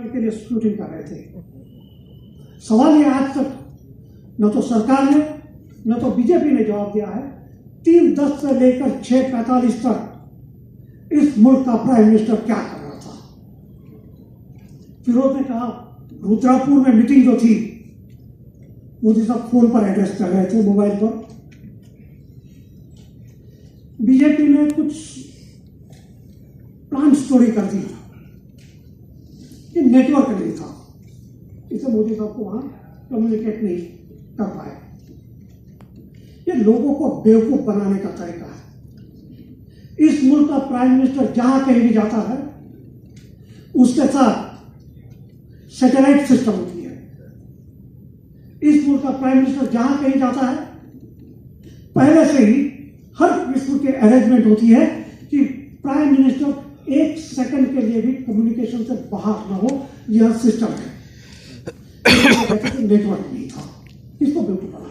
Level के लिए shooting कर रहे थे। सवाल ये आज तक न तो सरकार ने न तो बीजेपी ने जवाब दिया है 3:10 से लेकर 6:45 तक इस मुल्क का प्राइम मिनिस्टर क्या कर रहा था। फिरोज ने कहा रुद्रपुर में मीटिंग जो थी मोदी साहब फोन पर एड्रेस कर रहे थे, मोबाइल पर। बीजेपी ने कुछ प्लान स्टोरी कर दी, ये नेटवर्क नहीं था, इसे मोदी साहब को वहां कम्युनिकेट नहीं कर पाए। ये लोगों को बेवकूफ बनाने का तरीका है। इस मुल्क का प्राइम मिनिस्टर जहां कहीं भी जाता है उसके साथ सैटेलाइट सिस्टम होती है। इस मुल्क का प्राइम मिनिस्टर जहां कहीं जाता है पहले से ही हर किस्म के अरेंजमेंट होती है कि प्राइम मिनिस्टर 1 सेकंड के लिए भी कम्युनिकेशन से बाहर ना हो। यह सिस्टम है। नेटवर्क नहीं था, इसको बेवकूफ बना।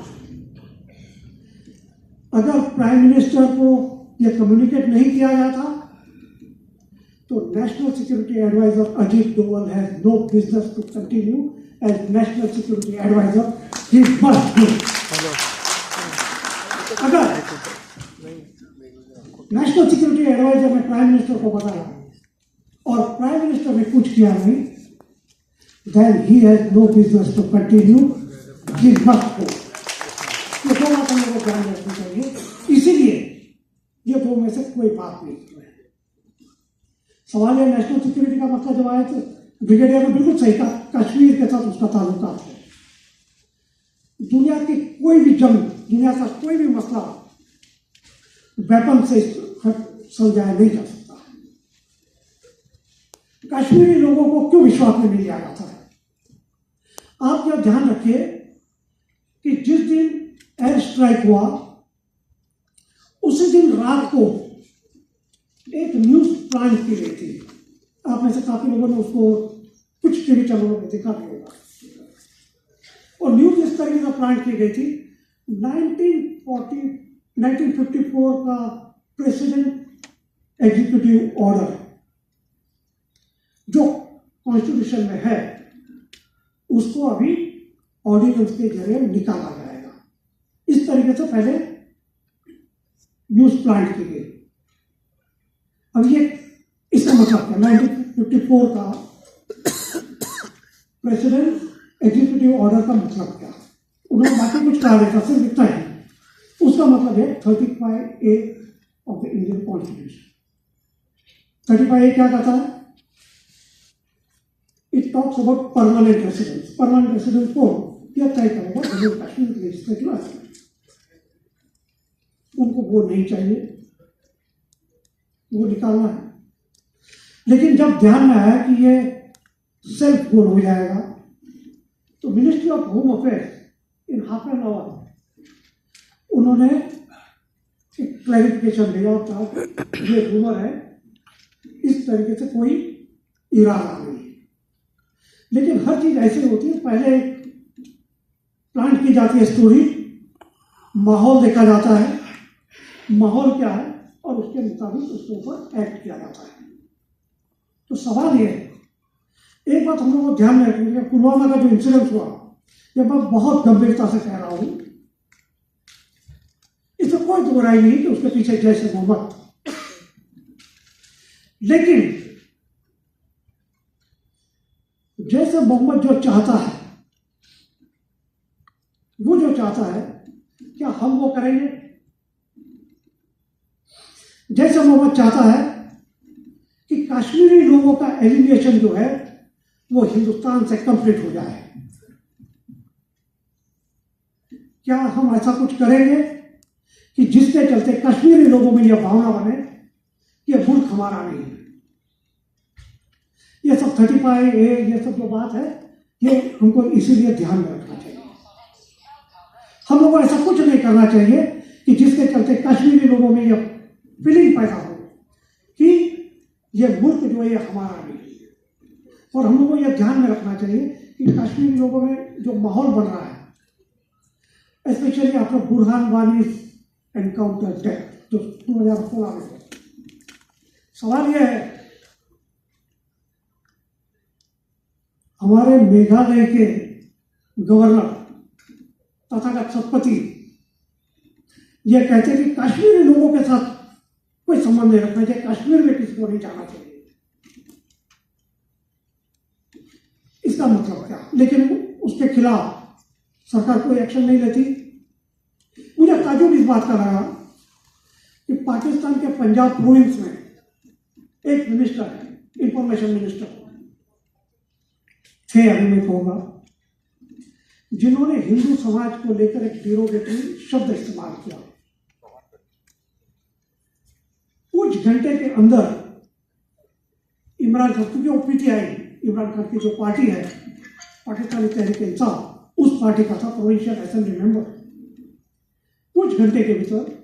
अगर प्राइम मिनिस्टर को यह कम्युनिकेट नहीं किया गया था तो national security adviser Ajit Doval has no business to continue as national security adviser. He must do. अगर नेशनल सिक्योरिटी एडवाइजर ने प्राइम मिनिस्टर को बताया और प्राइम मिनिस्टर ने कुछ किया नहीं, then he has no business to continue. He must go. ये दो बात हमें को ध्यान रखनी चाहिए। इसीलिए ये दो में से कोई बात नहीं है। सवाल है नेशनल सिक्योरिटी का मसला जब आया तो ब्रिगेडियर ने बिल्कुल सही कहा, कश्मीर के साथ उसका ताल्लुकात है। दुनिया की कोई भी जंग, दुनिया का कोई भी मसला वेपन से सुलझाया नहीं जा सकता। कश्मीरी लोगों को क्यों विश्वास में नहीं लिया जाता है? आप यह ध्यान रखिए कि जिस दिन एयर स्ट्राइक हुआ उसी दिन रात को एक न्यूज प्लान की गई थी। आप में से काफी लोगों ने उसको कुछ टीवी चैनलों में देखा भी होगा। और न्यूज इस तरीके से प्लान की गई थी 1954 का प्रेसिडेंट एग्जीक्यूटिव ऑर्डर जो कॉन्स्टिट्यूशन में है उसको अभी ऑर्डिनेंस के जरिए निकाला जाएगा। इस तरीके से पहले न्यूज प्लान की गई। अब ये इसका मतलब क्या? 1954 का प्रेसिडेंट एग्जीक्यूटिव ऑर्डर का मतलब क्या? उन्होंने बाकी कुछ कहा नहीं था, सिर्फ इतना ही। उसका मतलब है 35A of the Indian constitution. 35A क्या कहता है? It talks about permanent residence. Permanent residence को यह तय करेगा जम्मू कश्मीर लेजिस्लेटिव असेंबली। उनको वो नहीं चाहिए, वो निकालना है। लेकिन जब ध्यान में आया कि ये सेल्फ गोल हो जाएगा तो ministry of home affairs in half an hour उन्होंने एक क्लैरिफिकेशन दिया और कहा ये रूमर है, इस तरीके से कोई इरादा नहीं। लेकिन हर चीज ऐसी होती है, पहले प्लान की जाती है स्टोरी, माहौल देखा जाता है, माहौल क्या है और उसके मुताबिक उसके ऊपर एक्ट किया जाता है। तो सवाल ये है, एक बात हम लोगों को ध्यान में रखनी है, पुलवामा का जो इंसिडेंट हुआ, ये मैं बहुत गंभीरता से कह रहा हूं, इसमें कोई दोहराई नहीं कि उसके पीछे जैश ए मोहम्मद। लेकिन जैश ए मोहम्मद जो चाहता है, वो जो चाहता है, क्या हम वो करेंगे? जैश ए मोहम्मद चाहता है कि कश्मीरी लोगों का एलिमिनेशन जो है वो हिंदुस्तान से कंप्लीट हो जाए। क्या हम ऐसा कुछ करेंगे कि जिसके चलते कश्मीरी लोगों में यह भावना बने कि यह मुल्क हमारा नहीं है? ये सब 35A, ये सब जो बात है, ये हमको इसीलिए ध्यान में रखना चाहिए। हम लोगों को ऐसा कुछ नहीं करना चाहिए कि जिसके चलते कश्मीरी लोगों में यह फीलिंग पैदा हो कि यह मुल्क जो है हमारा नहीं है। और हम लोगों को यह ध्यान में रखना चाहिए कि कश्मीरी लोगों में जो माहौल बन रहा है, specially after Burhan Wani encounter death जो 2016 में, सवाल यह है हमारे मेघालय के गवर्नर तथागत सतपति ये कहते हैं कि कश्मीरी लोगों के साथ कोई संबंध नहीं रखना चाहिए, कश्मीर में किसी को नहीं जाना चाहिए। इसका मतलब क्या? लेकिन उसके खिलाफ सरकार कोई एक्शन नहीं लेती। मुझे ताज्जुब इस बात का लगा कि पाकिस्तान के पंजाब प्रोविंस में एक मिनिस्टर है, इंफॉर्मेशन मिनिस्टर थे, अभी मैं कहूंगा, जिन्होंने हिंदू समाज को लेकर एक डिरोगेटरी शब्द इस्तेमाल किया। कुछ घंटे के अंदर इमरान खान, क्योंकि वो पीटीआई, इमरान खान की जो पार्टी है पाकिस्तानी तहरीक इंसाफ, उस पार्टी का था प्रोविंशियल असेंबली मेंबर, कुछ घंटे के भीतर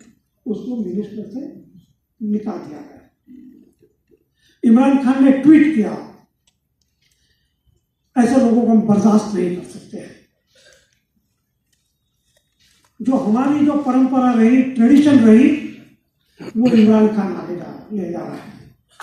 उसको मिनिस्टर से निकाल दिया गया। इमरान खान ने ट्वीट किया, ऐसे लोगों को हम बर्दाश्त नहीं कर सकते हैं। जो हमारी जो परंपरा रही, ट्रेडिशन रही, वो इमरान खान आगे ले जा रहा है।